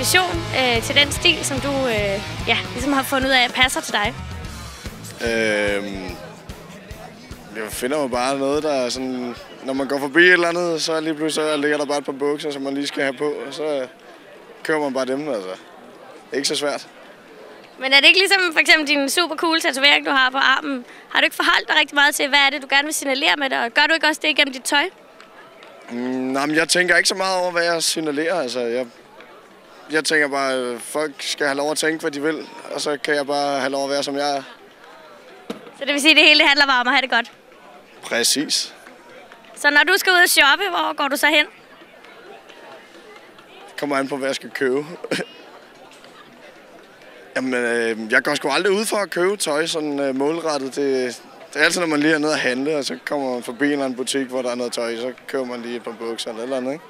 inspiration til den stil, som du ligesom har fundet ud af, passer til dig? Jeg finder jo bare noget, der er sådan... Når man går forbi et eller andet, så lige pludselig så ligger der bare et par bukser, som man lige skal have på, og så kører man bare dem, altså. Ikke så svært. Men er det ikke ligesom for eksempel din super cool tatovering, du har på armen? Har du ikke forholdt dig rigtig meget til, hvad er det, du gerne vil signalere med det? Og gør du ikke også det igennem dit tøj? Nej, men jeg tænker ikke så meget over, hvad jeg signalerer. Altså, jeg tænker bare, at folk skal have lov at tænke, hvad de vil, og så kan jeg bare have lov at være, som jeg er. Så det vil sige, at det hele handler bare om at have det godt? Præcis. Så når du skal ud og shoppe, hvor går du så hen? Det kommer an på, hvad jeg skal købe. Jamen, jeg går sgu aldrig ud for at købe tøj sådan målrettet. Det er altid, når man lige er nede at handle, og så kommer man forbi en eller anden butik, hvor der er noget tøj, så køber man lige et par bukser eller andet, ikke?